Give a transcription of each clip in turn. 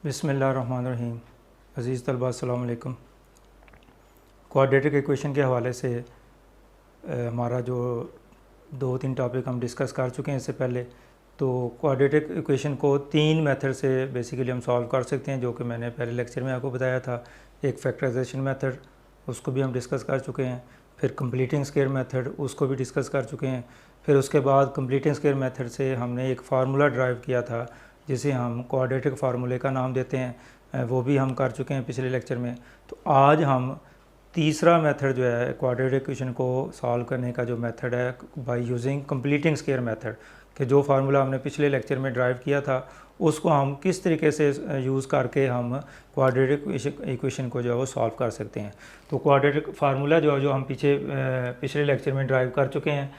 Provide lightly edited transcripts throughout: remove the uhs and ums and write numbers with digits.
बिस्मिल्लाहिर्रहमानिर्रहीम। अज़ीज़ तलबा अस्सलाम वालेकुम। क्वाड्रेटिक इक्वेशन के हवाले से हमारा जो 2-3 टॉपिक हम डिस्कस कर चुके हैं इससे पहले। तो क्वाड्रेटिक इक्वेशन को 3 मेथड से बेसिकली हम सॉल्व कर सकते हैं, जो कि मैंने पहले लेक्चर में आपको बताया था। एक फैक्टराइजेशन मेथड, उसको भी हम डिस्कस कर चुके हैं। फिर कंप्लीटिंग स्क्वायर मेथड, उसको भी डिस्कस कर चुके हैं। फिर उसके बाद कंप्लीटिंग स्क्वायर मेथड से हमने एक फार्मूला ड्राइव किया था जिसे हम क्वाड्रेटिक फार्मूले का नाम देते हैं, वो भी हम कर चुके हैं पिछले लेक्चर में। तो आज हम तीसरा मेथड जो है क्वाड्रेटिक इक्वेशन को सॉल्व करने का जो मेथड है by using completing square method, कि जो फार्मूला हमने पिछले लेक्चर में ड्राइव किया था उसको हम किस तरीके से यूज़ करके हम क्वाड्रेटिक इक्वेशन को जो है वो सॉल्व कर सकते हैं। तो क्वाड्रेटिक फार्मूला जो हम पिछले लेक्चर में ड्राइव कर चुके हैं,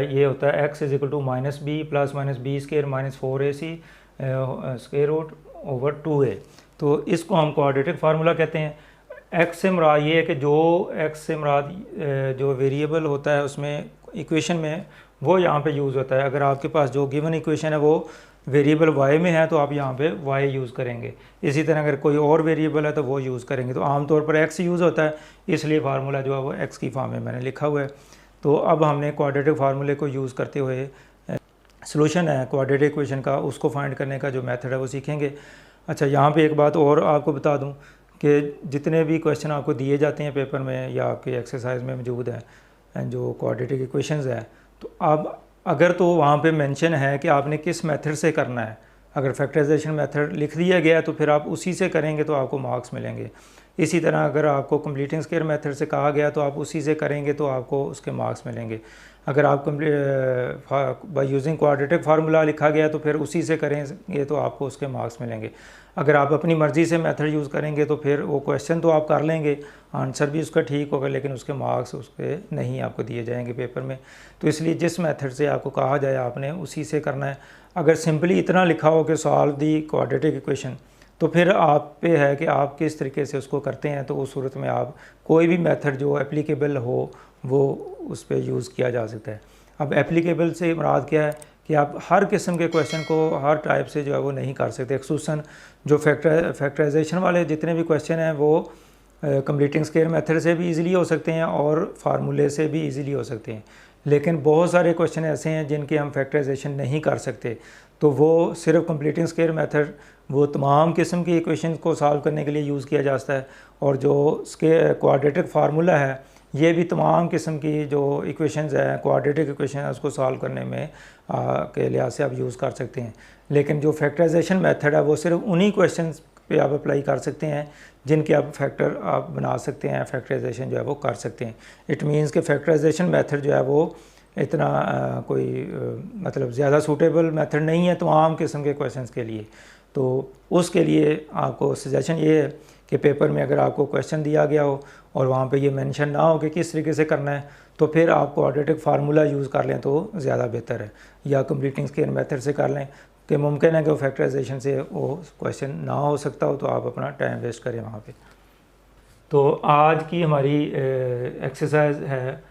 ये होता है x is equal to minus B plus minus B square minus 4ac square root over 2a। तो इसको हम क्वाड्रेटिक फार्मूला कहते हैं। x से मुराद ये है कि जो x से मुराद जो वेरिएबल होता है उसमें इक्वेशन में, वो यहाँ पे यूज़ होता है। अगर आपके पास जो गिवन इक्वेशन है वो वेरिएबल y में है तो आप यहाँ पे y यूज़ करेंगे। इसी तरह अगर कोई और वेरिएबल है तो वो यूज़ करेंगे। तो आमतौर पर x यूज़ होता है, इसलिए फार्मूला जो है वो x की फॉर्म में मैंने लिखा हुआ है। तो अब हमने क्वाड्रेटिक फार्मूले को यूज़ करते हुए सॉल्यूशन है क्वाड्रेटिक इक्वेशन का, उसको फाइंड करने का जो मेथड है वो सीखेंगे। अच्छा, यहाँ पे एक बात और आपको बता दूँ कि जितने भी क्वेश्चन आपको दिए जाते हैं पेपर में या आपके एक्सरसाइज में मौजूद हैं जो क्वाड्रेटिक इक्वेशंस है, तो अब अगर तो वहाँ पे मेंशन है कि आपने किस मेथड से करना है। अगर फैक्टराइजेशन मेथड लिख दिया गया है तो फिर आप उसी से करेंगे तो आपको मार्क्स मिलेंगे। इसी तरह अगर आपको कंप्लीटिंग स्क्वायर मेथड से कहा गया तो आप उसी से करेंगे तो आपको उसके मार्क्स मिलेंगे। अगर आप बाय यूजिंग क्वाड्रेटिक फार्मूला लिखा गया तो फिर उसी से करेंगे तो आपको उसके मार्क्स मिलेंगे। अगर आप अपनी मर्ज़ी से मेथड यूज़ करेंगे तो फिर वो क्वेश्चन तो आप कर लेंगे, आंसर भी उसका ठीक होगा, लेकिन उसके मार्क्स उसके नहीं आपको दिए जाएंगे पेपर में। तो इसलिए जिस मेथड से आपको कहा जाए आपने उसी से करना है। अगर सिंपली इतना लिखा हो कि सॉल्व दी क्वाड्रेटिक इक्वेशन, तो फिर आप पे है कि आप किस तरीके से उसको करते हैं। तो उस सूरत में आप कोई भी मेथड जो एप्लीकेबल हो वो उस पर यूज़ किया जा सकता है। अब एप्लीकेबल से मुराद क्या है कि आप हर किस्म के क्वेश्चन को हर टाइप से जो है वो नहीं कर सकते। ख़ुसूसन जो फैक्टराइजेशन वाले जितने भी क्वेश्चन हैं वो कंप्लीटिंग स्क्वायर मेथड से भी इजीली हो सकते हैं और फार्मूले से भी इजीली हो सकते हैं। लेकिन बहुत सारे क्वेश्चन ऐसे हैं जिनके हम फैक्टराइजेशन नहीं कर सकते, तो वो सिर्फ कंप्लीटिंग स्क्वायर मेथड वो तमाम किस्म की इक्वेशन को सॉल्व करने के लिए यूज़ किया जाता है। और जो क्वाड्रेटिक फार्मूला है ये भी तमाम किस्म की जो इक्वेशंस हैं क्वाड्रेटिक इक्वेशन है उसको सॉल्व करने में के लिहाज से आप यूज़ कर सकते हैं। लेकिन जो फैक्टराइजेशन मेथड है वो सिर्फ उन्हीं क्वेश्चंस पे आप अप्लाई कर सकते हैं जिनके आप फैक्टर आप बना सकते हैं, फैक्टराइजेशन जो है वो कर सकते हैं। इट मीन्स कि फैक्टराइजेशन मेथड जो है वो इतना कोई मतलब ज़्यादा सूटेबल मेथड नहीं है तमाम किस्म के क्वेश्चंस के लिए। तो उसके लिए आपको सजेशन ये है कि पेपर में अगर आपको क्वेश्चन दिया गया हो और वहाँ पे ये मेंशन ना हो कि किस तरीके से करना है, तो फिर आप क्वाड्रेटिक फार्मूला यूज़ कर लें तो ज़्यादा बेहतर है, या कंप्लीटिंग स्क्वायर मेथड से कर लें कि मुमकिन है कि वो फैक्टराइजेशन से वो क्वेश्चन ना हो सकता हो, तो आप अपना टाइम वेस्ट करें वहाँ पे। तो आज की हमारी एक्सरसाइज है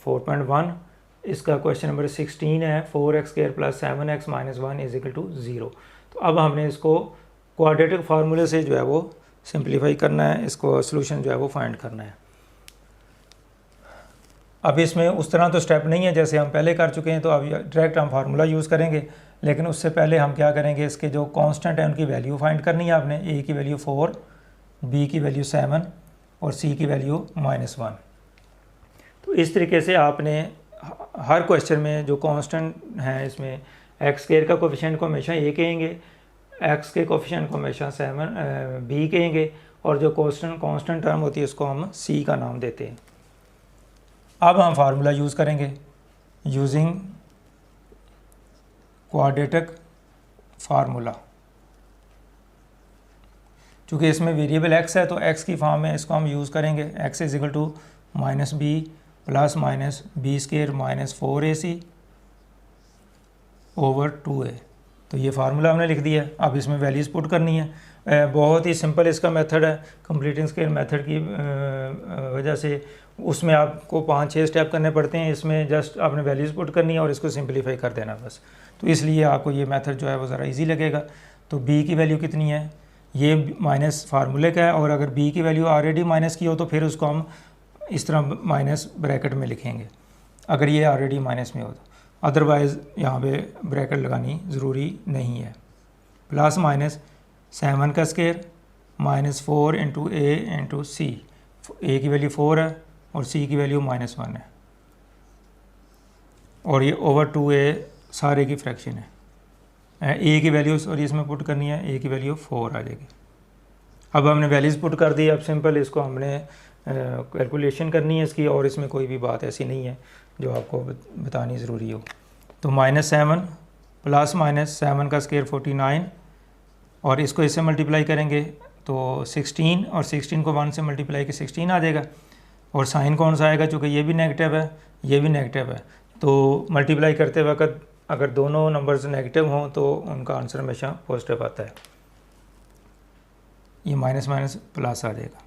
4.1, इसका क्वेश्चन नंबर 16 है 4x square plus 7x minus 1 is equal to 0। तो अब हमने इसको क्वाड्रेटिक फार्मूले से जो है वो सिंप्लीफाई करना है, इसको सॉल्यूशन जो है वो फाइंड करना है। अब इसमें उस तरह तो स्टेप नहीं है जैसे हम पहले कर चुके हैं, तो अब डायरेक्ट हम फार्मूला यूज़ करेंगे। लेकिन उससे पहले हम क्या करेंगे, इसके जो कांस्टेंट है उनकी वैल्यू फाइंड करनी है आपने। a की वैल्यू 4, b की वैल्यू 7 और c की वैल्यू -1। तो इस तरीके से आपने हर क्वेश्चन में जो कांस्टेंट हैं इसमें एक्स स्क्वायर का कोफिशिएंट को हमेशा a कहेंगे, x के कोफिशिएंट को हमेशा 7 b कहेंगे, और जो कांस्टेंट टर्म होती है उसको हम c का नाम देते हैं। अब हम फार्मूला यूज़ करेंगे यूजिंग क्वाड्रेटिक फार्मूला। चूँकि इसमें वेरिएबल x है तो x की फॉर्म में इसको हम यूज़ करेंगे। x is equal to minus B plus minus B square minus 4ac over 2a। तो ये फार्मूला हमने लिख दिया। अब इसमें वैल्यूज़ पुट करनी है। बहुत ही सिंपल इसका मेथड है कंप्लीटिंग स्क्वायर मेथड की वजह से। उसमें आपको 5-6 स्टेप करने पड़ते हैं, इसमें जस्ट आपने वैल्यूज़ पुट करनी है और इसको सिंपलीफाई कर देना बस। तो इसलिए आपको ये मेथड जो है वो ज़रा इजी लगेगा। तो b की वैल्यू कितनी है, ये माइनस फार्मूले का है, और अगर b की वैल्यू ऑलरेडी माइनस की हो तो फिर उसको हम इस तरह माइनस ब्रैकेट में लिखेंगे, अगर ये ऑलरेडी माइनस में हो तो। अदरवाइज़ यहाँ पे ब्रैकेट लगानी ज़रूरी नहीं है। प्लस माइनस 7 का स्केयर माइनस 4 इंटू ए इंटू सी, ए की वैल्यू 4 है और सी की वैल्यू -1 है, और ये ओवर 2a सारे की फ्रैक्शन है। ए की वैल्यू सॉरी इसमें पुट करनी है, ए की वैल्यू 4 आ जाएगी। अब हमने वैल्यूज़ पुट कर दी, अब सिंपल इसको हमने कैलकुलेशन करनी है इसकी, और इसमें कोई भी बात ऐसी नहीं है जो आपको बतानी ज़रूरी हो। तो -7 प्लस -7 का स्केयर 49, और इसको इससे मल्टीप्लाई करेंगे तो 16, और 16 को 1 से मल्टीप्लाई के 16 आ जाएगा, और साइन कौन सा आएगा, चूँकि ये भी नेगेटिव है ये भी नेगेटिव है, तो मल्टीप्लाई करते वक्त अगर दोनों नंबर्स नेगेटिव हों तो उनका आंसर हमेशा पॉजिटिव आता है। ये माइनस माइनस प्लस आ जाएगा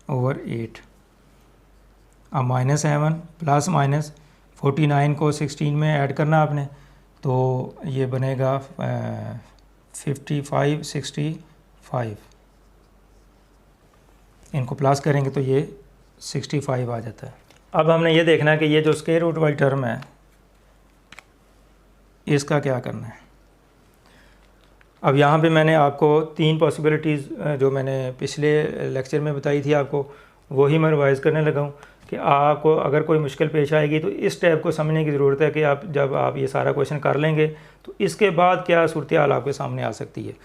ओवर 8। अब -7 प्लस -49 को 16 में ऐड करना आपने, तो ये बनेगा 55 65, इनको प्लस करेंगे तो ये 65 आ जाता है। अब हमने ये देखना है कि ये जो स्क्वायर रूट वाली टर्म है इसका क्या करना है। अब यहाँ पे मैंने आपको 3 पॉसिबिलिटीज़ जो मैंने पिछले लेक्चर में बताई थी आपको, वही मैं रिवाइज़ करने लगा हूँ कि आपको अगर कोई मुश्किल पेश आएगी तो इस टाइप को समझने की ज़रूरत है कि आप जब आप ये सारा क्वेश्चन कर लेंगे तो इसके बाद क्या सूरत हाल आपके सामने आ सकती है।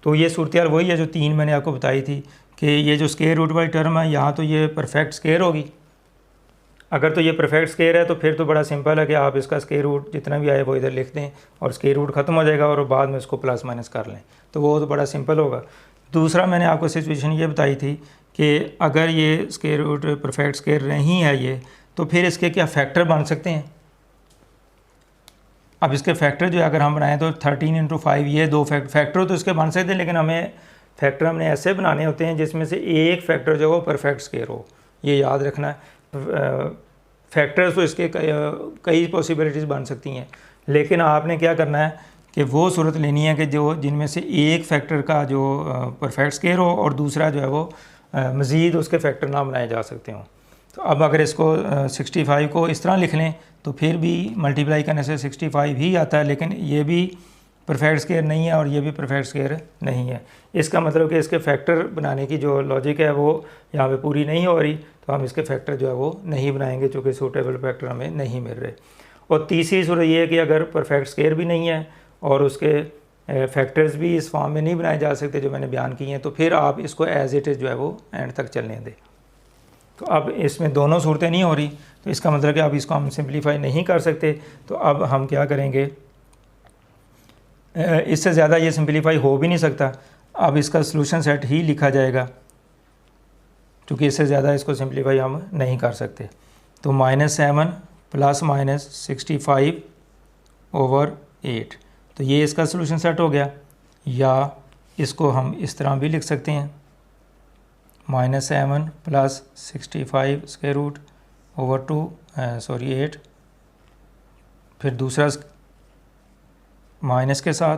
तो ये सूरत हाल वही है जो 3 मैंने आपको बताई थी कि ये जो स्क्वायर रूट वाली टर्म है यहाँ तो ये परफेक्ट स्क्वायर होगी। अगर तो ये परफेक्ट स्क्वायर है तो फिर तो बड़ा सिंपल है कि आप इसका स्क्वायर रूट जितना भी आए वो इधर लिख दें और स्क्वायर रूट ख़त्म हो जाएगा और बाद में इसको प्लस माइनस कर लें, तो वो तो बड़ा सिंपल होगा। दूसरा मैंने आपको सिचुएशन ये बताई थी कि अगर ये स्क्वायर रूट परफेक्ट स्क्वायर नहीं है ये, तो फिर इसके क्या फैक्टर बन सकते हैं। अब इसके फैक्टर जो अगर हम बनाएं तो 13 × 5 ये 2 फैक्टर तो इसके बन सकते हैं, लेकिन हमें फैक्टर हमने ऐसे बनाने होते हैं जिसमें से एक फैक्टर जो हो परफेक्ट स्क्वायर हो, ये याद रखना है। फैक्टर्स तो इसके कई पॉसिबिलिटीज़ बन सकती हैं, लेकिन आपने क्या करना है कि वो सूरत लेनी है कि जो जिनमें से एक फैक्टर का जो परफेक्ट स्क्वायर हो और दूसरा जो है वो मज़ीद उसके फैक्टर ना बनाए जा सकते हों। तो अब अगर इसको 65 को इस तरह लिख लें तो फिर भी मल्टीप्लाई करने से 65 ही आता है, लेकिन ये भी परफेक्ट स्क्वायर नहीं है और ये भी परफेक्ट स्क्वायर नहीं है। इसका मतलब कि इसके फैक्टर बनाने की जो लॉजिक है वो यहाँ पे पूरी नहीं हो रही, तो हम इसके फैक्टर जो है वो नहीं बनाएंगे चूँकि सूटेबल फैक्टर हमें नहीं मिल रहे। और तीसरी सूरत ये है कि अगर परफेक्ट स्क्वायर भी नहीं है और उसके फैक्टर्स भी इस फॉर्म में नहीं बनाए जा सकते जो मैंने बयान किए हैं, तो फिर आप इसको एज इट इज़ जो है वो एंड तक चलने दें। तो अब इसमें दोनों सूरतें नहीं हो रही, तो इसका मतलब कि अब इसको हम सिंप्लीफाई नहीं कर सकते। तो अब हम क्या करेंगे, इससे ज़्यादा ये सिंप्लीफाई हो भी नहीं सकता। अब इसका सलूशन सेट ही लिखा जाएगा क्योंकि इससे ज़्यादा इसको सिंप्लीफाई हम नहीं कर सकते। तो -7 प्लस -65 ओवर 8, तो ये इसका सलूशन सेट हो गया। या इसको हम इस तरह भी लिख सकते हैं -7 प्लस 65 स्क्वायर रूट ओवर 8, फिर दूसरा माइनस के साथ,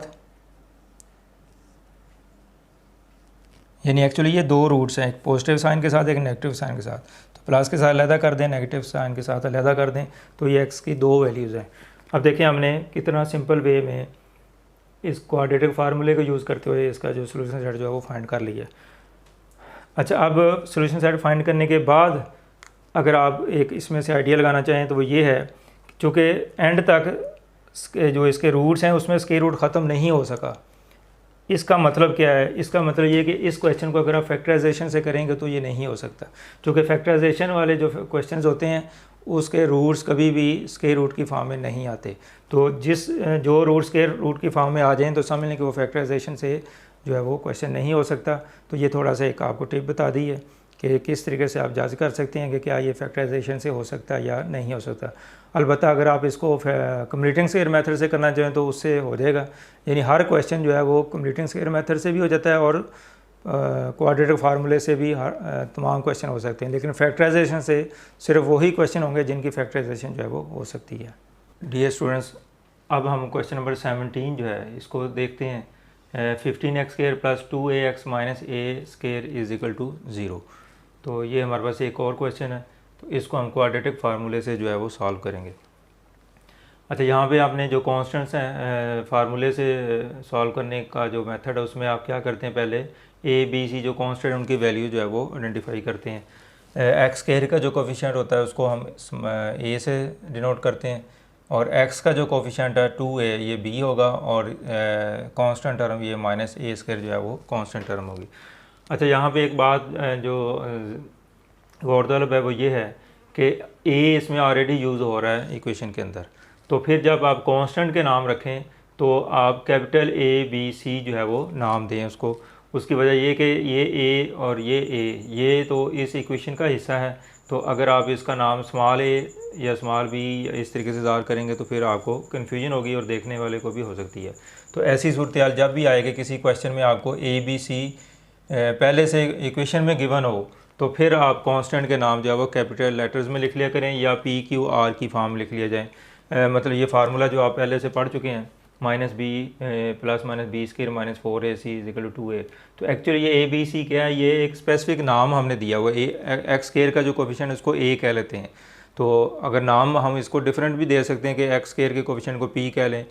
यानी एक्चुअली ये 2 रूट्स हैं, एक पॉजिटिव साइन के साथ एक नेगेटिव साइन के साथ। तो प्लस के साथ अलहदा कर दें, नेगेटिव साइन के साथ अलहदा कर दें, तो ये एक्स की 2 वैल्यूज़ हैं। अब देखिए हमने कितना सिंपल वे में इस क्वाड्रेटिक फार्मूले को यूज़ करते हुए इसका जो सोल्यूशन सेट जो है वो फाइंड कर लिया। अच्छा, अब सोल्यूशन सेट फाइंड करने के बाद अगर आप एक इसमें से आइडिया लगाना चाहें तो वो ये है, चूँकि एंड तक जो इसके रूट्स हैं उसमें स्क्वायर रूट ख़त्म नहीं हो सका। इसका मतलब क्या है, इसका मतलब ये कि इस क्वेश्चन को अगर आप फैक्टराइजेशन से करेंगे तो ये नहीं हो सकता, क्योंकि फैक्टराइजेशन वाले जो क्वेश्चंस होते हैं उसके रूट्स कभी भी स्क्वायर रूट की फॉर्म में नहीं आते। तो जो रूट स्क्वायर रूट की फॉर्म में आ जाएँ तो समझ लें कि वो फैक्टराइजेशन से जो है वो क्वेश्चन नहीं हो सकता। तो ये थोड़ा सा एक आपको टिप बता दी है कि किस तरीके से आप जज कर सकते हैं कि क्या ये फैक्टराइजेशन से हो सकता है या नहीं हो सकता। अलबत्ता अगर आप इसको कंप्लीटिंग स्क्वायर मेथड से करना चाहें तो उससे हो जाएगा, यानी हर क्वेश्चन जो है वो कंप्लीटिंग स्क्वायर मेथड से भी हो जाता है और क्वाड्रेटिक फार्मूले से भी तमाम क्वेश्चन हो सकते हैं, लेकिन फैक्टराइजेशन से सिर्फ वही क्वेश्चन होंगे जिनकी फैक्टराइजेशन जो है वो हो सकती है। डियर स्टूडेंट्स, अब हम क्वेश्चन नंबर 17 जो है इसको देखते हैं। 15x² plus 2ax minus A square is equal to 0। तो ये हमारे पास एक और क्वेश्चन है, तो इसको हम क्वाड्रेटिक फार्मूले से जो है वो सॉल्व करेंगे। अच्छा, यहाँ पे आपने जो कॉन्स्टेंट्स हैं फार्मूले से सॉल्व करने का जो मेथड है उसमें आप क्या करते हैं, पहले ए बी सी जो कॉन्स्टेंट उनकी वैल्यू जो है वो आइडेंटिफाई करते हैं। एक्स स्क्वायर का जो कोफिशिएंट होता है उसको हम ए से डिनोट करते हैं, और एक्स का जो कोफिशिएंट है 2a ये बी होगा, और कांस्टेंट टर्म ये माइनस ए स्क्वायर जो है वो कांस्टेंट टर्म होगी। अच्छा, यहाँ पे एक बात जो गौरतलब है वो ये है कि ए इसमें ऑलरेडी यूज़ हो रहा है इक्वेशन के अंदर, तो फिर जब आप कांस्टेंट के नाम रखें तो आप कैपिटल ए बी सी जो है वो नाम दें उसको। उसकी वजह ये कि ये ए और ये तो इस इक्वेशन का हिस्सा है, तो अगर आप इसका नाम स्मॉल ए या स्मॉल बी इस तरीके से ज़ाहिर करेंगे तो फिर आपको कन्फ्यूजन होगी और देखने वाले को भी हो सकती है। तो ऐसी सूरत हाल जब भी आएगी किसी क्वेश्चन में आपको ए बी सी पहले से इक्वेशन में गिवन हो, तो फिर आप कांस्टेंट के नाम जो है वो कैपिटल लेटर्स में लिख लिया करें या पी क्यू आर की फॉर्म लिख लिया जाए। मतलब ये फार्मूला जो आप पहले से पढ़ चुके हैं, minus B plus minus B square minus 4ac is equal to 2a। तो एक्चुअली ये ए बी सी क्या है, ये एक स्पेसिफिक नाम हमने दिया हुआ है। एक्स स्क्वायर का जो कोफिशिएंट उसको ए कह लेते हैं, तो अगर नाम हम इसको डिफरेंट भी दे सकते हैं कि एक्स स्क्वायर के कोफिशिएंट को पी कह लें,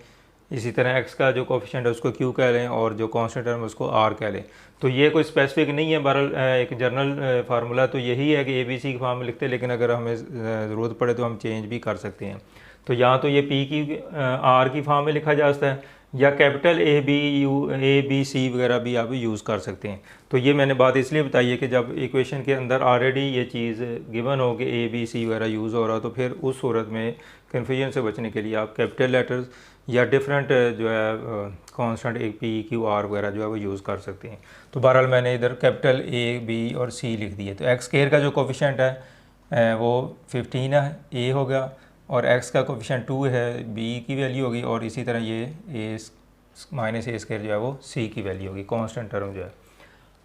इसी तरह एक्स का जो कोफिशिएंट है उसको क्यू कह लें, और जो कांस्टेंट टर्म उसको आर कह लें। तो ये कोई स्पेसिफिक नहीं है, बहरहाल एक जनरल फार्मूला तो यही है कि ए बी सी की फॉर्म में लिखते हैं, लेकिन अगर हमें ज़रूरत पड़े तो हम चेंज भी कर सकते हैं। तो यहाँ तो ये पी की आर की फॉर्म में लिखा जा सकता है, या कैपिटल ए बी सी वगैरह भी आप यूज़ कर सकते हैं। तो ये मैंने बात इसलिए बताई है कि जब इक्वेशन के अंदर ऑलरेडी ये चीज़ गिवन हो कि ए बी सी वगैरह यूज़ हो रहा, तो फिर उस सूरत में कन्फ्यूजन से बचने के लिए आप कैपिटल लेटर्स या डिफरेंट जो है कांस्टेंट एक पी क्यू आर वगैरह जो है वो यूज़ कर सकते हैं। तो बहरहाल मैंने इधर कैपिटल ए बी और सी लिख दिए। तो एक्स स्क्वायर का जो कोफिशिएंट है वो 15 है, ए होगा, और x का कोफिशिएंट 2 है, b की वैल्यू होगी, और इसी तरह ये a माइनस ए स्क्वायर जो है वो c की वैल्यू होगी, कांस्टेंट टर्म जो है।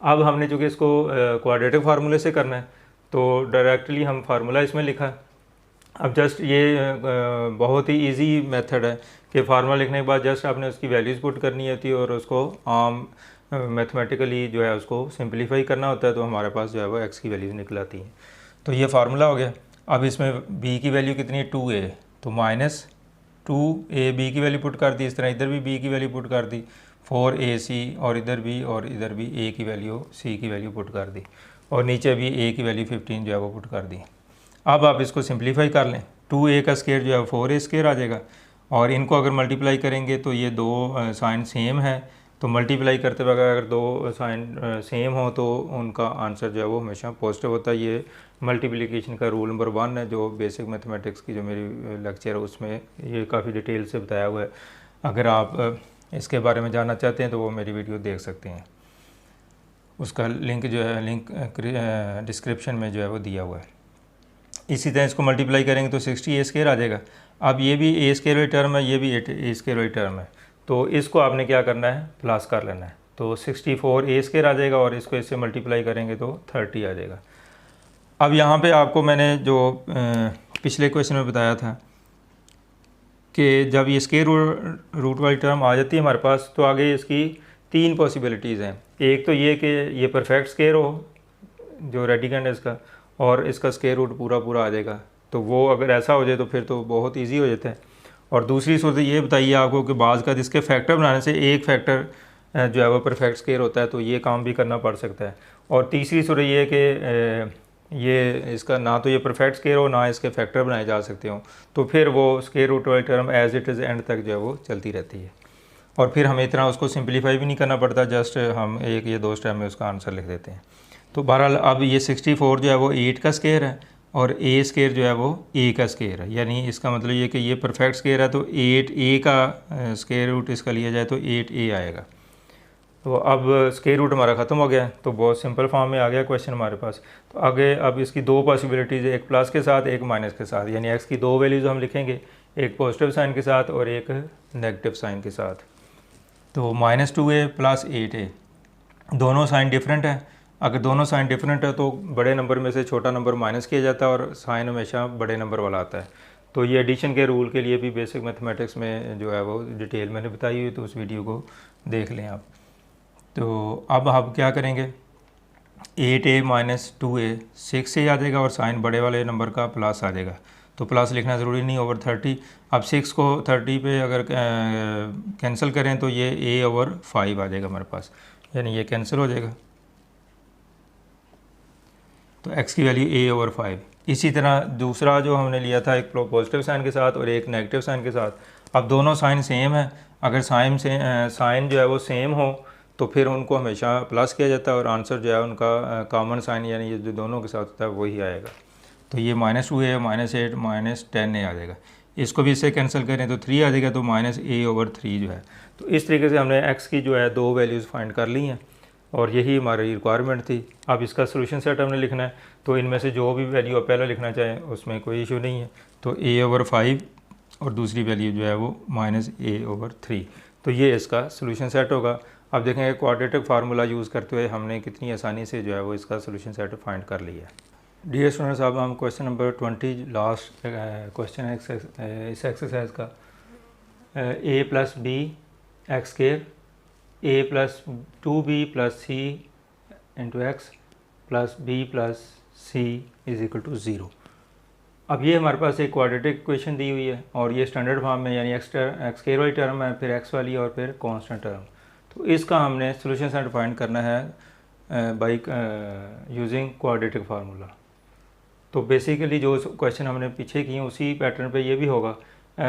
अब हमने चूँकि इसको क्वाड्रेटिक फार्मूले से करना है तो डायरेक्टली हम फार्मूला इसमें लिखा है। अब जस्ट ये बहुत ही इजी मेथड है कि फार्मूला लिखने के बाद जस्ट आपने उसकी वैल्यूज़ पुट करनी होती है और उसको आम मैथमेटिकली जो है उसको सिंप्लीफाई करना होता है, तो हमारे पास जो है वो x की वैल्यूज़ निकल आती हैं। तो ये फार्मूला हो गया। अब इसमें b की वैल्यू कितनी है, 2a, तो माइनस 2a b की वैल्यू पुट कर दी, इस तरह इधर भी b की वैल्यू पुट कर दी, 4ac, और इधर भी a की वैल्यू c की वैल्यू पुट कर दी, और नीचे भी a की वैल्यू 15 जो है वो पुट कर दी। अब आप इसको सिंप्लीफाई कर लें, 2a का स्क्वायर जो है 4a स्क्वायर आ जाएगा, और इनको अगर मल्टीप्लाई करेंगे तो ये दो साइन सेम है, तो मल्टीप्लाई करते वक्त अगर दो साइन सेम हो तो उनका आंसर जो है वो हमेशा पॉजिटिव होता है। ये मल्टीप्लिकेशन का रूल नंबर 1 है, जो बेसिक मैथमेटिक्स की जो मेरी लेक्चर है उसमें ये काफ़ी डिटेल से बताया हुआ है। अगर आप इसके बारे में जानना चाहते हैं तो वो मेरी वीडियो देख सकते हैं, उसका लिंक जो है डिस्क्रिप्शन में जो है वो दिया हुआ है। इसी तरह इसको मल्टीप्लाई करेंगे तो 60a स्क्वायर आ जाएगा। अब ये भी a स्क्वायर वाली टर्म है, ये भी a स्क्वायर वाली टर्म है, तो इसको आपने क्या करना है, प्लस कर लेना है, तो 64a स्क्वायर आ जाएगा, और इसको इससे मल्टीप्लाई करेंगे तो 30 आ जाएगा। अब यहाँ पे आपको मैंने जो पिछले क्वेश्चन में बताया था कि जब ये स्क्वायर रूट वाली टर्म आ जाती है हमारे पास, तो आगे इसकी 3 पॉसिबिलिटीज़ हैं। एक तो ये कि ये परफेक्ट स्क्वायर हो जो रेडिकेंड है इसका, और इसका स्क्वायर रूट पूरा आ जाएगा, तो वो अगर ऐसा हो जाए तो फिर तो बहुत ईजी हो जाता है। और दूसरी सूरत ये बताइए आपको कि बाज़ का इसके फैक्टर बनाने से एक फैक्टर जो है वो परफेक्ट स्क्वायर होता है, तो ये काम भी करना पड़ सकता है। और तीसरी सूरत ये कि ये इसका ना तो ये परफेक्ट स्क्वायर हो ना इसके फैक्टर बनाए जा सकते हो, तो फिर वो स्क्वायर रूट वाली term as it is end तक जो है वो चलती रहती है, और फिर हमें इतना उसको सिंप्लीफाई भी नहीं करना पड़ता, जस्ट हम एक या दो स्टेप में उसका आंसर लिख देते हैं। तो बहरहाल अब ये 64 जो है वो 8 का स्क्वायर है, और a स्क्वायर जो है वो a का स्क्वायर है, यानी इसका मतलब ये कि ये परफेक्ट स्क्वायर है, तो 8a का स्क्वायर रूट इसका लिया जाए तो 8a आएगा। तो अब स्क्वायर रूट हमारा ख़त्म हो गया, तो बहुत सिंपल फॉर्म में आ गया क्वेश्चन हमारे पास। तो आगे अब इसकी 2 पॉसिबिलिटीज़ है, एक प्लस के साथ एक माइनस के साथ, यानी x की 2 वैल्यूज़ हम लिखेंगे, एक पॉजिटिव साइन के साथ और एक नेगेटिव साइन के साथ। तो -2a प्लस 8a, दोनों साइन डिफरेंट है। अगर दोनों साइन डिफरेंट है तो बड़े नंबर में से छोटा नंबर माइनस किया जाता है और साइन हमेशा बड़े नंबर वाला आता है। तो ये एडिशन के रूल के लिए भी बेसिक मैथमेटिक्स में जो है वो डिटेल मैंने बताई हुई, तो उस वीडियो को देख लें आप। तो अब हम क्या करेंगे, 8a माइनस 2a 6 आ जाएगा और साइन बड़े वाले नंबर का प्लस आ जाएगा, तो प्लस लिखना ज़रूरी नहीं, ओवर 30। अब 6 को 30 पे अगर कैंसिल करें तो ये a ओवर 5 आ जाएगा हमारे पास, यानी ये कैंसिल हो जाएगा, तो x की वैल्यू a ओवर 5। इसी तरह दूसरा जो हमने लिया था एक पॉजिटिव साइन के साथ और एक नेगेटिव साइन के साथ, अब दोनों साइन सेम है, अगर साइन जो है वो सेम हो तो फिर उनको हमेशा प्लस किया जाता है और आंसर जो है उनका कॉमन साइन यानी ये जो दोनों के साथ होता है वही आएगा। तो ये -2a -8 -10a आ जाएगा, इसको भी इससे कैंसिल करें तो 3 आ जाएगा, तो -a ओवर 3 जो है। तो इस तरीके से हमने x की जो है 2 वैल्यूज़ फाइंड कर ली हैं और यही हमारी रिक्वायरमेंट थी। अब इसका सोल्यूशन सेट हमने लिखना है, तो इनमें से जो भी वैल्यू आप पहले लिखना चाहें उसमें कोई इशू नहीं है। तो a ओवर 5 और दूसरी वैल्यू जो है वो -a ओवर 3, तो ये इसका सोल्यूशन सेट होगा। अब देखेंगे क्वाड्रेटिक फार्मूला यूज़ करते हुए हमने कितनी आसानी से जो है वो इसका सोल्यूशन सेट फाइंड कर लिया है। डियर स्टूडेंट्स, अब हम क्वेश्चन नंबर 20 लास्ट क्वेश्चन है इस एक्सरसाइज का, a plus B X square a plus 2b plus c into X plus b plus c is equal to 0। अब ये हमारे पास एक क्वाड्रेटिक इक्वेशन दी हुई है और ये स्टैंडर्ड फॉर्म में, यानी एक्स स्क्वायर वाली टर्म है, फिर x वाली और फिर कांस्टेंट टर्म। तो इसका हमने सोल्यूशन सेट फाइंड करना है बाय यूजिंग क्वाड्रेटिक फार्मूला। तो बेसिकली जो क्वेश्चन हमने पीछे किए उसी पैटर्न पे ये भी होगा,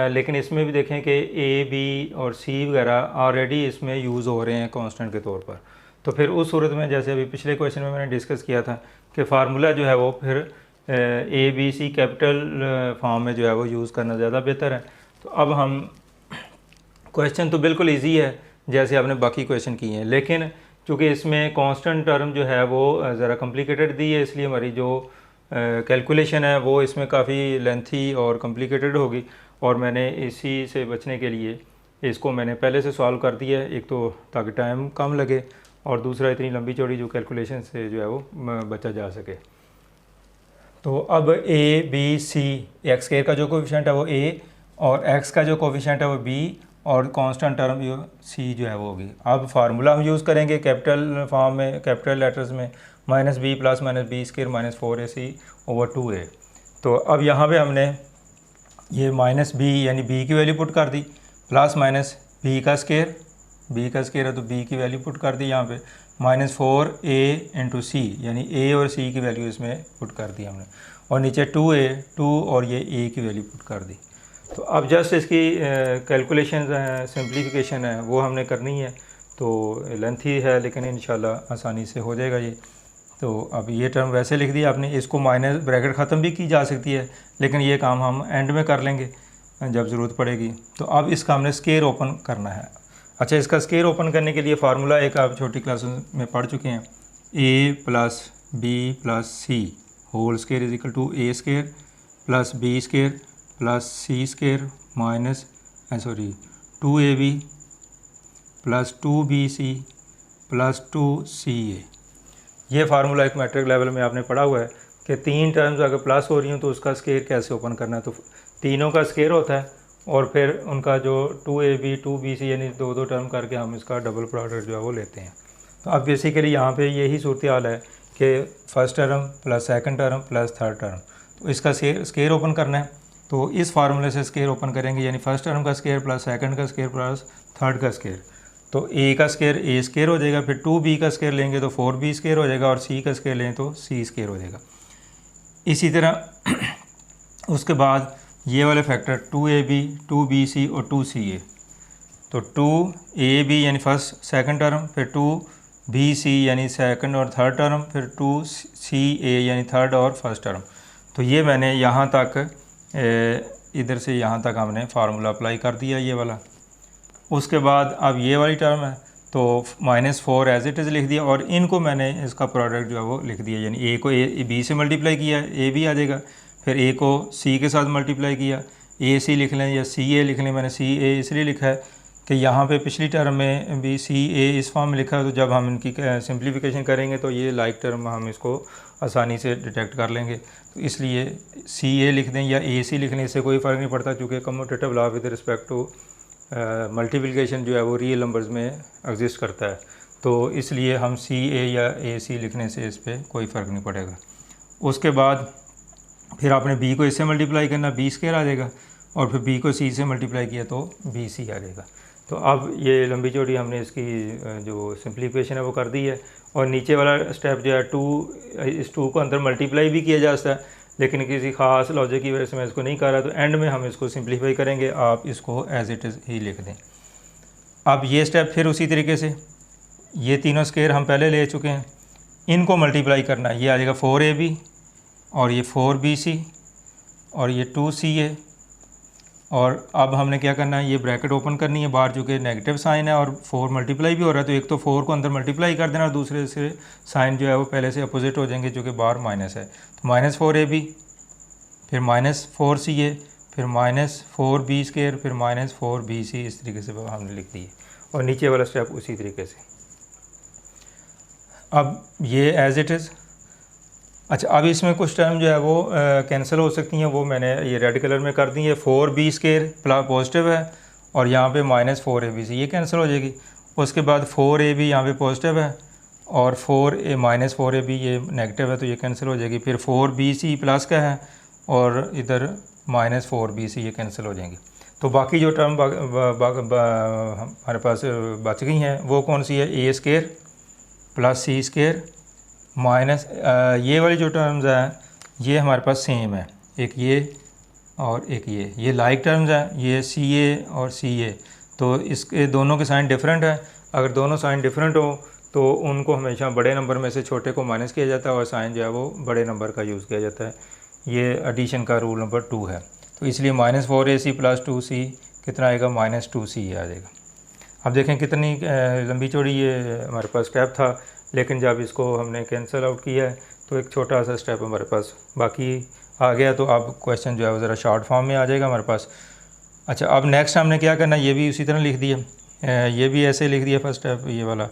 लेकिन इसमें भी देखें कि a, b और c वगैरह ऑलरेडी इसमें यूज़ हो रहे हैं कांस्टेंट के तौर पर। तो फिर उस सूरत में जैसे अभी पिछले क्वेश्चन में मैंने डिस्कस किया था कि फार्मूला जो है वो फिर a, b, c capital form में जो है वो यूज़ करना ज़्यादा बेहतर है। तो अब हम क्वेश्चन तो बिल्कुल ईजी है जैसे आपने बाकी क्वेश्चन किए हैं, लेकिन चूँकि इसमें कांस्टेंट टर्म जो है वो ज़रा कॉम्प्लिकेटेड दी है, इसलिए हमारी जो कैलकुलेशन है वो इसमें काफ़ी लेंथी और कॉम्प्लिकेटेड होगी, और मैंने इसी से बचने के लिए इसको मैंने पहले से सॉल्व कर दिया है, एक तो ताकि टाइम कम लगे और दूसरा इतनी लंबी चौड़ी जो कैलकुलेशन से जो है वो बचा जा सके। तो अब a, b, c, x square का जो कोफिशिएंट है वो a और x का जो कोफिशिएंट है वो b और कांस्टेंट टर्म जो c जो है वो होगी। अब फार्मूला हम यूज़ करेंगे कैपिटल फॉर्म में, कैपिटल लेटर्स में, -b plus -b square -4ac over 2a। तो अब यहाँ पे हमने ये -b यानी b की वैल्यू पुट कर दी, प्लस माइनस b का स्क्वायर है तो b की वैल्यू पुट कर दी यहाँ पे, -4a इंटू c यानी a और c की वैल्यू इसमें पुट कर दी हमने, और नीचे 2 और ये a की वैल्यू पुट कर दी। तो अब जस्ट इसकी कैलकुलेशन सिंप्लीफिकेशन है वो हमने करनी है, तो लेंथी है लेकिन इंशाल्लाह आसानी से हो जाएगा ये। तो अब ये टर्म वैसे लिख दिया आपने, इसको माइनस ब्रैकेट ख़त्म भी की जा सकती है, लेकिन ये काम हम एंड में कर लेंगे जब ज़रूरत पड़ेगी। तो अब इसका हमने स्क्वायर ओपन करना है। अच्छा, इसका स्क्वायर ओपन करने के लिए फार्मूला एक आप छोटी क्लास में पढ़ चुके हैं, a plus b plus C whole square is equal to a square plus b square plus c square minus 2ab plus 2bc plus 2ca। ये फार्मूला एक मैट्रिक लेवल में आपने पढ़ा हुआ है कि 3 टर्म्स अगर प्लस हो रही हैं तो उसका स्क्वायर कैसे ओपन करना है। तो तीनों का स्क्वायर होता है और फिर उनका जो 2ab 2bc यानी 2 टर्म करके हम इसका डबल प्रोडक्ट जो है वो लेते हैं। तो अब बेसिकली यहाँ पे यही सूरत हाल है कि first term plus second term plus third term, तो इसका स्क्वायर ओपन करना है। तो इस फार्मूले से स्क्वायर ओपन करेंगे, यानी फर्स्ट टर्म का स्क्वायर प्लस सेकंड का स्क्वायर प्लस थर्ड का स्क्वायर। तो a का स्क्वायर a स्क्वायर हो जाएगा, फिर 2b का स्क्वायर लेंगे तो 4b स्क्वायर हो जाएगा, और c का स्क्वायर लें तो c स्क्वायर हो जाएगा। इसी तरह उसके बाद ये वाले फैक्टर 2ab 2bc और 2ca, तो 2ab यानी फर्स्ट सेकंड टर्म, फिर 2bc यानी सेकंड और थर्ड टर्म, फिर 2ca यानी थर्ड और फर्स्ट टर्म। तो ये मैंने यहाँ तक इधर से यहाँ तक हमने फार्मूला अप्लाई कर दिया ये वाला। उसके बाद अब ये वाली टर्म है तो -4 एज इट इज़ लिख दिया, और इनको मैंने इसका प्रोडक्ट जो है वो लिख दिया, यानी a को b से मल्टीप्लाई किया a भी आ जाएगा, फिर a को c के साथ मल्टीप्लाई किया, ac लिख लें या ca लिख लें। मैंने ca इसलिए लिखा है कि यहाँ पे पिछली टर्म में भी सी ए इस फॉर्म में लिखा है, तो जब हम इनकी सिंप्लीफिकेशन करेंगे तो ये लाइक टर्म हम इसको आसानी से डिटेक्ट कर लेंगे। तो इसलिए सी ए लिख दें या ए सी लिख लें, इससे कोई फ़र्क नहीं पड़ता, क्योंकि commutative law with respect to multiplication जो है वो रियल नंबर्स में एग्जिस्ट करता है। तो इसलिए हम सी ए या ए सी लिखने से इस पर कोई फ़र्क नहीं पड़ेगा। उसके बाद फिर आपने बी को इससे मल्टीप्लाई करना, बी स्क्वायर आ जाएगा, और फिर बी को सी से मल्टीप्लाई किया तो बी सी आ जाएगा। तो अब ये लंबी चौड़ी हमने इसकी जो सिंप्लीफिकेशन है वो कर दी है। और नीचे वाला स्टेप जो है 2, इस 2 को अंदर मल्टीप्लाई भी किया जा सकता है, लेकिन किसी ख़ास लॉजिक की वजह से मैं इसको नहीं कर रहा, तो एंड में हम इसको सिंप्लीफाई करेंगे। आप इसको एज़ इट इज़ ही लिख दें। अब ये स्टेप फिर उसी तरीके से, ये तीनों स्क्वायर हम पहले ले चुके हैं, इनको मल्टीप्लाई करना है। ये आ जाएगा 4ab और ये 4bc और ये 2ca। और अब हमने क्या करना है, ये ब्रैकेट ओपन करनी है बाहर, चूँकि नेगेटिव साइन है और 4 मल्टीप्लाई भी हो रहा है, तो एक तो 4 को अंदर मल्टीप्लाई कर देना और दूसरे से साइन जो है वो पहले से अपोजिट हो जाएंगे, जो कि बाहर माइनस है। तो -4ab, फिर -4ca, फिर -4b स्क्वायर, फिर -4bc, इस तरीके से हमने लिख दी है। और नीचे वाला स्टेप उसी तरीके से। अब ये एज़ इट इज़। अच्छा, अब इसमें कुछ टर्म जो है वो कैंसिल हो सकती हैं, वो मैंने ये रेड कलर में कर दी है। 4b स्क्वायर पॉजिटिव है और यहाँ पे -4abc, ये कैंसिल हो जाएगी। उसके बाद 4ab यहाँ पे पॉजिटिव है और -4ab ये नेगेटिव है, तो ये कैंसिल हो जाएगी। फिर 4bc प्लस का है और इधर -4bc, ये कैंसिल हो जाएंगी। तो बाकी जो टर्म हमारे पास बच गई हैं वो कौन सी है, ए square plus C square minus ये वाली जो टर्म्स हैं ये हमारे पास सेम है, एक ये और एक ये लाइक टर्म्स हैं, ये सी ए और सी ए। तो इसके दोनों के साइन डिफरेंट है। अगर दोनों साइन डिफरेंट हो तो उनको हमेशा बड़े नंबर में से छोटे को माइनस किया जाता है और साइन जो है वो बड़े नंबर का यूज़ किया जाता है। ये एडिशन का रूल नंबर 2 है। तो इसलिए -4ac + 2c कितना आएगा, -2c आ जाएगा। अब देखें कितनी लंबी चौड़ी ये हमारे पास स्टेप था, लेकिन जब इसको हमने कैंसिल आउट किया है तो एक छोटा सा स्टेप हमारे पास बाकी आ गया। तो अब क्वेश्चन जो है वो ज़रा शॉर्ट फॉर्म में आ जाएगा हमारे पास। अच्छा, अब नेक्स्ट हमने क्या करना है, ये भी उसी तरह लिख दिया, ये भी ऐसे लिख दिया फर्स्ट स्टेप ये वाला।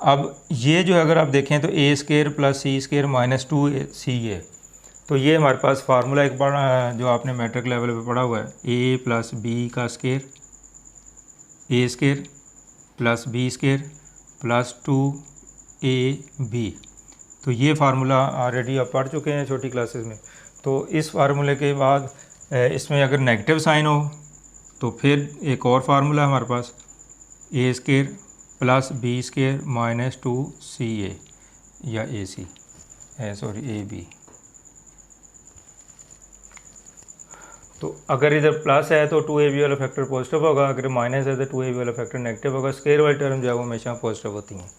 अब ये जो अगर आप देखें तो a square plus C square -2ca, तो ये हमारे पास फार्मूला एक बड़ा जो आपने मैट्रिक लेवल पे पढ़ा हुआ है, a + b का square, a square plus b square plus 2ab। तो ये फार्मूला ऑलरेडी आप पढ़ चुके हैं छोटी क्लासेस में। तो इस फार्मूले के बाद इसमें अगर नेगेटिव साइन हो तो फिर एक और फार्मूला हमारे पास, a square plus b square -2ca या ab। तो अगर इधर प्लस है तो 2ab वाला फैक्टर पॉजिटिव होगा, अगर माइनस है तो 2ab वाला फैक्टर नेगेटिव होगा। स्क्वायर वाली टर्म जो है वो हमेशा पॉजिटिव होती हैं।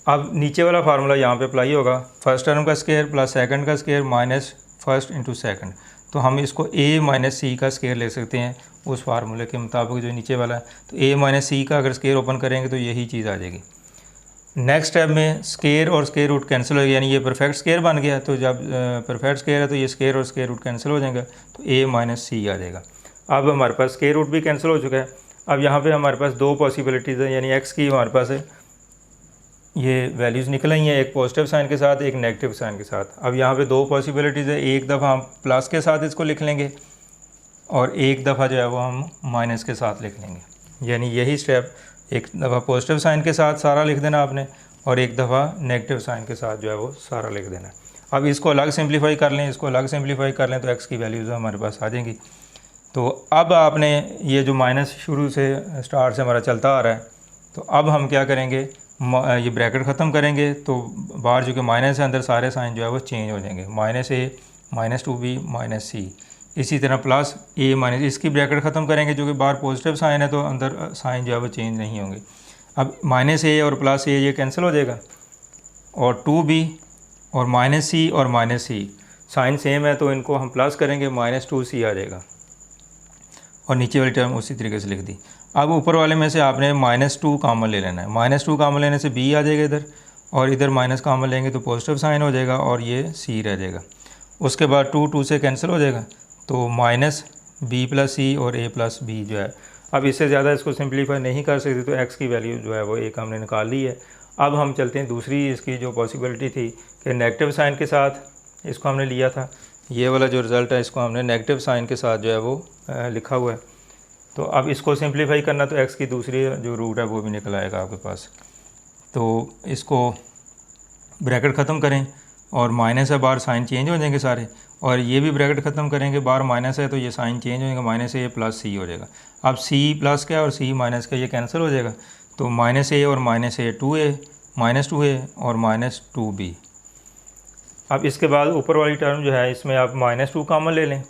अब नीचे वाला फार्मूला यहाँ पे अप्लाई होगा, फर्स्ट टर्म का स्क्वायर प्लस सेकंड का square minus first into second. तो हम इसको a - c का स्क्वायर ले सकते हैं उस फार्मूले के मुताबिक जो नीचे वाला है। तो a - c का अगर स्क्वायर ओपन करेंगे तो यही चीज़ आ जाएगी। नेक्स्ट स्टेप में स्क्वायर और स्क्वायर रूट कैंसिल हो गया, यानी ये परफेक्ट स्क्वायर बन गया। तो जब परफेक्ट स्क्वायर है तो ये स्क्वायर और स्क्वायर रूट कैंसिल हो जाएगा, तो a - c आ जाएगा। अब हमारे पास स्क्वायर रूट भी कैंसिल हो चुका है। अब यहाँ पे हमारे पास दो पॉसिबिलिटीज़ है, यानी x की हमारे पास है ये वैल्यूज़ निकल आई हैं, एक पॉजिटिव साइन के साथ, एक नेगेटिव साइन के साथ। अब यहाँ पे दो पॉसिबिलिटीज़ है, एक दफ़ा हम प्लस के साथ इसको लिख लेंगे और एक दफ़ा जो है वो हम माइनस के साथ लिख लेंगे। यानी यही स्टेप, एक दफ़ा पॉजिटिव साइन के साथ सारा लिख देना आपने और एक दफ़ा नेगेटिव साइन के साथ जो है वो सारा लिख देना। अब इसको अलग सिंप्लीफाई कर लें, इसको अलग सिंप्लीफाई कर लें तो x की वैल्यूज़ हमारे पास आ जाएंगी। तो अब आपने ये जो माइनस शुरू से स्टार्ट से हमारा चलता आ रहा है, तो अब हम क्या करेंगे, ये ब्रैकेट ख़त्म करेंगे तो बाहर जो कि माइनस है अंदर सारे साइन जो है वो चेंज हो जाएंगे, -a -2b -c। इसी तरह प्लस a - इसकी ब्रैकेट ख़त्म करेंगे, जो कि बाहर पॉजिटिव साइन है तो अंदर साइन जो है वो चेंज नहीं होंगे। अब -a और +a ये कैंसिल हो जाएगा और 2b और -c और -c साइन सेम है तो इनको हम प्लस करेंगे, -2c आ जाएगा और नीचे वाली टर्म उसी तरीके से लिख दी। अब ऊपर वाले में से आपने -2 कॉमन ले लेना है, -2 कॉमन लेने से b आ जाएगा इधर, और इधर माइनस कॉमन लेंगे तो पॉजिटिव साइन हो जाएगा और ये c रह जाएगा। उसके बाद 2 से कैंसिल हो जाएगा तो -b + c और a + b जो है अब इससे ज़्यादा इसको सिंप्लीफाई नहीं कर सकते, तो x की वैल्यू जो है वो एक हमने निकाल ली है। अब हम चलते हैं दूसरी इसकी जो पॉसिबिलिटी थी कि नेगेटिव साइन के साथ इसको हमने लिया था, ये वाला जो रिज़ल्ट है इसको हमने नेगेटिव साइन के साथ जो है वो लिखा हुआ है। तो अब इसको सिंप्लीफाई करना तो x की दूसरी जो रूट है वो भी निकल आएगा आपके पास। तो इसको ब्रैकेट ख़त्म करें और माइनस है, बाहर साइन चेंज हो जाएंगे सारे, और ये भी ब्रैकेट ख़त्म करेंगे, बाहर माइनस है तो ये साइन चेंज हो जाएगा, माइनस ए प्लस सी हो जाएगा। अब सी प्लस का और सी माइनस का ये कैंसिल हो जाएगा, तो माइनस ए और माइनस ए 2a, माइनस 2a और माइनस 2b। अब इसके बाद ऊपर वाली टर्म जो है इसमें आप -2 कॉमन ले लें,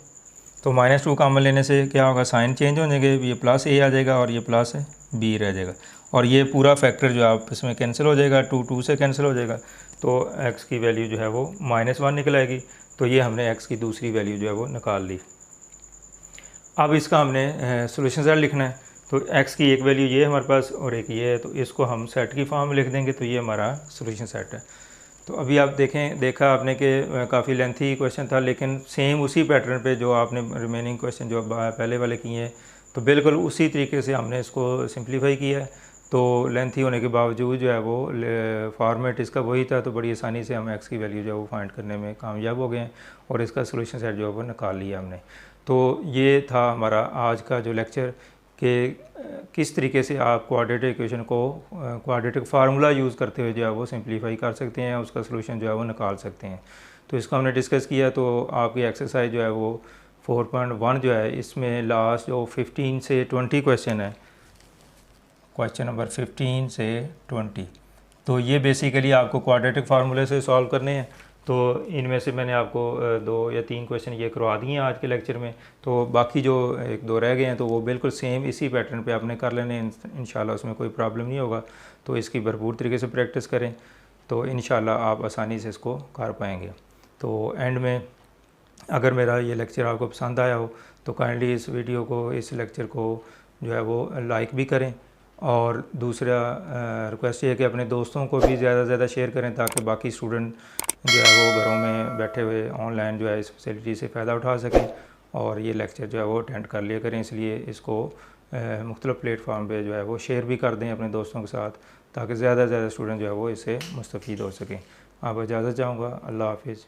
तो -2 कॉमन लेने से क्या होगा, साइन चेंज हो जाएंगे, ये प्लस ए आ जाएगा और ये प्लस बी रह जाएगा, और ये पूरा फैक्टर जो आप इसमें कैंसिल हो जाएगा, 2 से कैंसिल हो जाएगा, तो x की वैल्यू जो है वो -1 निकल आएगी। तो ये हमने x की दूसरी वैल्यू जो है वो निकाल ली। अब इसका हमने सोल्यूशन सेट लिखना है, तो x की एक वैल्यू ये है हमारे पास और एक ये है, तो इसको हम सेट की फॉर्म में लिख देंगे, तो ये हमारा सोल्यूशन सेट है। तो अभी आप देखा आपने कि काफ़ी लेंथी क्वेश्चन था, लेकिन सेम उसी पैटर्न पे जो आपने रिमेनिंग क्वेश्चन जो पहले वाले किए हैं, तो बिल्कुल उसी तरीके से हमने इसको सिंप्लीफाई किया है। तो लेंथी होने के बावजूद जो है वो फॉर्मेट इसका वही था, तो बड़ी आसानी से हम x की वैल्यू जो है वो फाइंड करने में कामयाब हो गए हैं और इसका सोल्यूशन सेट जो है वो निकाल लिया हमने। तो ये था हमारा आज का जो लेक्चर कि किस तरीके से आप क्वाड्रेटिक इक्वेशन को क्वाड्रेटिक फार्मूला यूज़ करते हुए जो है वो सिंप्लीफाई कर सकते हैं, उसका सोल्यूशन जो है वो निकाल सकते हैं। तो इसको हमने डिस्कस किया। तो आपकी एक्सरसाइज जो है वो 4.1 जो है, इसमें लास्ट जो 15 से 20 क्वेश्चन है, क्वेश्चन नंबर 15 से 20, तो ये बेसिकली आपको क्वाड्रेटिक फार्मूले से सॉल्व करने हैं। तो इनमें से मैंने आपको 2 या 3 क्वेश्चन ये करवा दिए हैं आज के लेक्चर में, तो बाकी जो 1-2 रह गए हैं तो वो बिल्कुल सेम इसी पैटर्न पे आपने कर लेने हैं। इंशाल्लाह उसमें कोई प्रॉब्लम नहीं होगा। तो इसकी भरपूर तरीके से प्रैक्टिस करें, तो इंशाल्लाह आप आसानी से इसको कर पाएंगे। तो एंड में अगर मेरा ये लेक्चर आपको पसंद आया हो तो काइंडली इस वीडियो को, इस लेक्चर को जो है वो लाइक भी करें, और दूसरा रिक्वेस्ट ये है कि अपने दोस्तों को भी ज़्यादा से ज़्यादा शेयर करें, ताकि बाकी स्टूडेंट जो है वो घरों में बैठे हुए ऑनलाइन जो है इस फैसिलिटी से फ़ायदा उठा सकें और ये लेक्चर जो है वो अटेंड कर लिया करें। इसलिए इसको मुख्तलिफ़ प्लेटफॉर्म पे जो है वो शेयर भी कर दें अपने दोस्तों के साथ, ताकि ज़्यादा से ज़्यादा स्टूडेंट जो है वो इससे मुस्तफ़ीद हो सकें। आप इजाज़त चाहूँगा। अल्लाह हाफिज़।